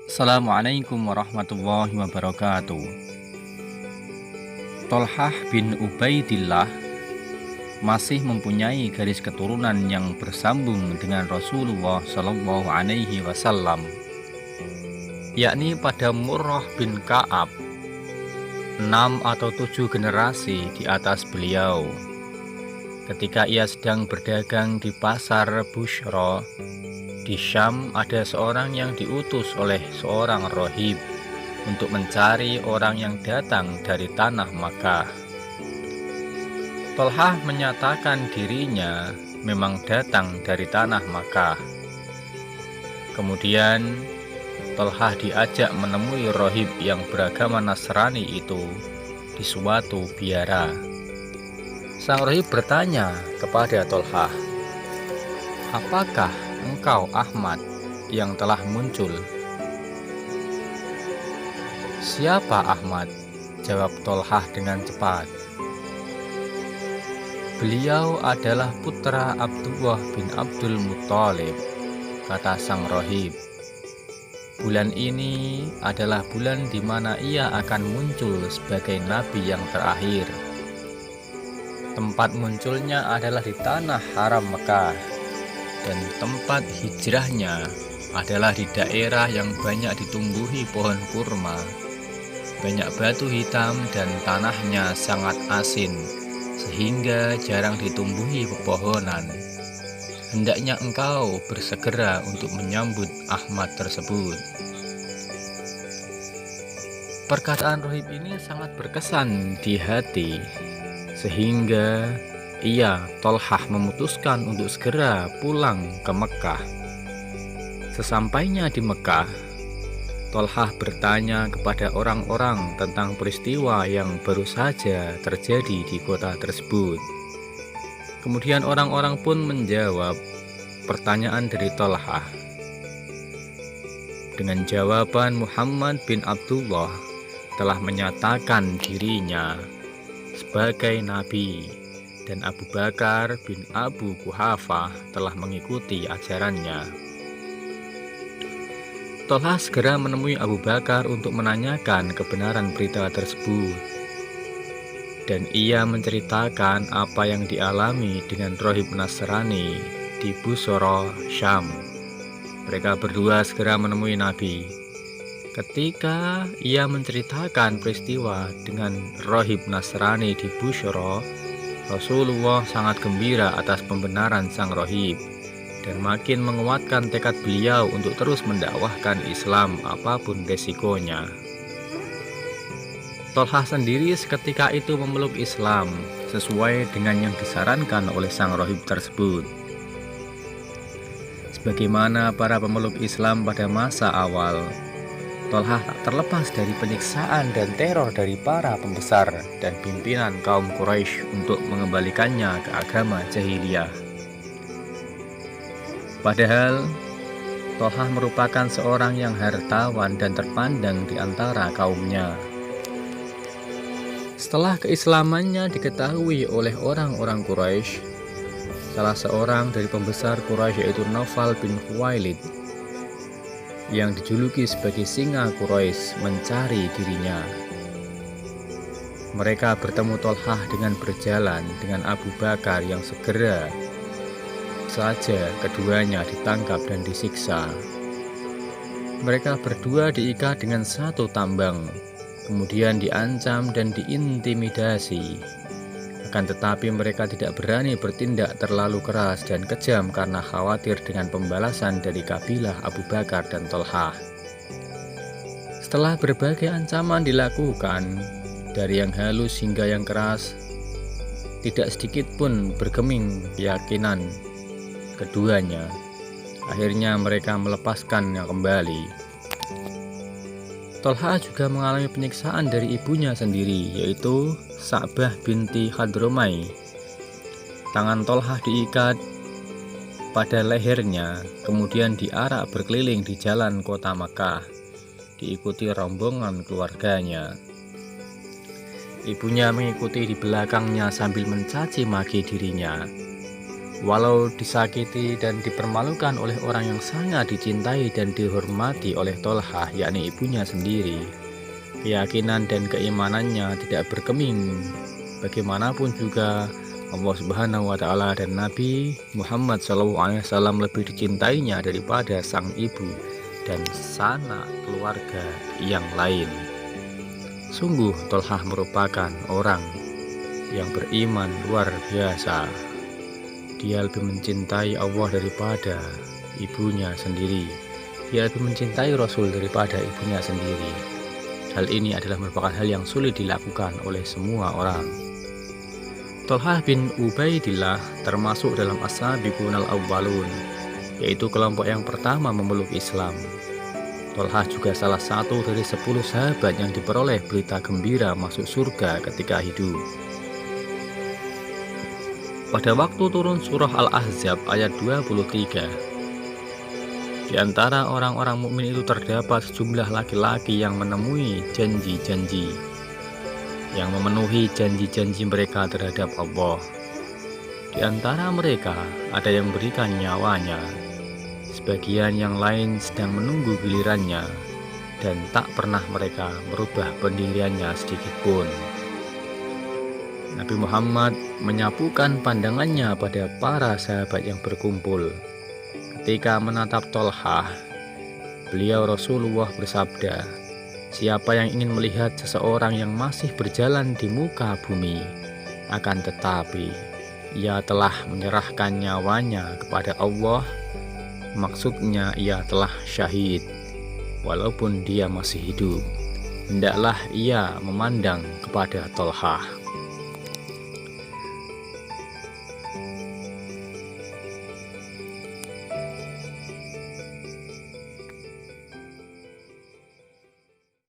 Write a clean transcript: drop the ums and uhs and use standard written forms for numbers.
Assalamualaikum warahmatullahi wabarakatuh. Tolhah bin Ubaidillah masih mempunyai garis keturunan yang bersambung dengan Rasulullah Shallallahu Alaihi Wasallam, yakni pada Murrah bin Ka'ab, 6 atau 7 generasi di atas beliau. Ketika ia sedang berdagang di pasar Bushra di Syam, ada seorang yang diutus oleh seorang rohib untuk mencari orang yang datang dari tanah Makkah. Tolhah menyatakan dirinya memang datang dari tanah Makkah. Kemudian Tolhah diajak menemui rohib yang beragama Nasrani itu di suatu biara. Sang rohib bertanya kepada Tolhah, "Apakah engkau Ahmad yang telah muncul?" "Siapa Ahmad?" jawab Tolhah dengan cepat. "Beliau adalah putra Abdullah bin Abdul Muthalib," kata sang rohib. "Bulan ini adalah bulan di mana ia akan muncul sebagai nabi yang terakhir. Tempat munculnya adalah di tanah haram Mekah, dan tempat hijrahnya adalah di daerah yang banyak ditumbuhi pohon kurma, banyak batu hitam, dan tanahnya sangat asin sehingga jarang ditumbuhi pepohonan. Hendaknya engkau bersegera untuk menyambut Ahmad tersebut." Perkataan rohib ini sangat berkesan di hati, sehingga Tolhah memutuskan untuk segera pulang ke Mekah. Sesampainya di Mekah, Tolhah bertanya kepada orang-orang tentang peristiwa yang baru saja terjadi di kota tersebut. Kemudian orang-orang pun menjawab pertanyaan dari Tolhah. Dengan jawaban Muhammad bin Abdullah telah menyatakan dirinya sebagai nabi, dan Abu Bakar bin Abu Quhafah telah mengikuti ajarannya. Tolhah segera menemui Abu Bakar untuk menanyakan kebenaran berita tersebut, dan ia menceritakan apa yang dialami dengan rohib Nasrani di Busra, Syam. Mereka berdua segera menemui Nabi. Ketika ia menceritakan peristiwa dengan rohib Nasrani di Busra, Rasulullah sangat gembira atas pembenaran sang rohib dan makin menguatkan tekad beliau untuk terus mendakwahkan Islam apapun resikonya. Tolhah sendiri seketika itu memeluk Islam sesuai dengan yang disarankan oleh sang rohib tersebut. Sebagaimana para pemeluk Islam pada masa awal, Tolhah tak terlepas dari penyiksaan dan teror dari para pembesar dan pimpinan kaum Quraisy untuk mengembalikannya ke agama jahiliyah. Padahal Tolhah merupakan seorang yang hartawan dan terpandang di antara kaumnya. Setelah keislamannya diketahui oleh orang-orang Quraisy, salah seorang dari pembesar Quraisy yaitu Naufal bin Khuwailid yang dijuluki sebagai singa Quraisy mencari dirinya. Mereka bertemu Tolhah dengan berjalan dengan Abu Bakar yang segera saja keduanya ditangkap dan disiksa. Mereka berdua diikat dengan satu tambang, kemudian diancam dan diintimidasi. Akan tetapi mereka tidak berani bertindak terlalu keras dan kejam karena khawatir dengan pembalasan dari kabilah Abu Bakar dan Tolhah. Setelah berbagai ancaman dilakukan, dari yang halus hingga yang keras, tidak sedikit pun bergeming keyakinan keduanya. Akhirnya mereka melepaskannya kembali. Tolhah juga mengalami penyiksaan dari ibunya sendiri, yaitu Sa'bah binti Hadromai. Tangan Tolhah diikat pada lehernya, kemudian diarak berkeliling di jalan kota Makkah, diikuti rombongan keluarganya. Ibunya mengikuti di belakangnya sambil mencaci maki dirinya. Walau disakiti dan dipermalukan oleh orang yang sangat dicintai dan dihormati oleh Tolhah, yakni ibunya sendiri, keyakinan dan keimanannya tidak berkeming. Bagaimanapun juga Allah Subhanahu wa Ta'ala dan Nabi Muhammad SAW lebih dicintainya daripada sang ibu dan sanak keluarga yang lain. Sungguh Tolhah merupakan orang yang beriman luar biasa. Dia lebih mencintai Allah daripada ibunya sendiri. Dia lebih mencintai Rasul daripada ibunya sendiri. Hal ini adalah merupakan hal yang sulit dilakukan oleh semua orang. Tolhah bin Ubaidillah termasuk dalam as-sabiqun al-awwalun, yaitu kelompok yang pertama memeluk Islam. Tolhah juga salah satu dari 10 sahabat yang diperoleh berita gembira masuk surga ketika hidup. Pada waktu turun surah Al-Ahzab ayat 23, di antara orang-orang mukmin itu terdapat sejumlah laki-laki yang menemui janji-janji, yang memenuhi janji-janji mereka terhadap Allah. Di antara mereka ada yang memberikan nyawanya, sebagian yang lain sedang menunggu gilirannya, dan tak pernah mereka merubah pendiriannya sedikitpun. Nabi Muhammad menyapukan pandangannya pada para sahabat yang berkumpul. Ketika menatap Tolhah, beliau Rasulullah bersabda, "Siapa yang ingin melihat seseorang yang masih berjalan di muka bumi, akan tetapi ia telah menyerahkan nyawanya kepada Allah, maksudnya ia telah syahid, walaupun dia masih hidup, hendaklah ia memandang kepada Tolhah."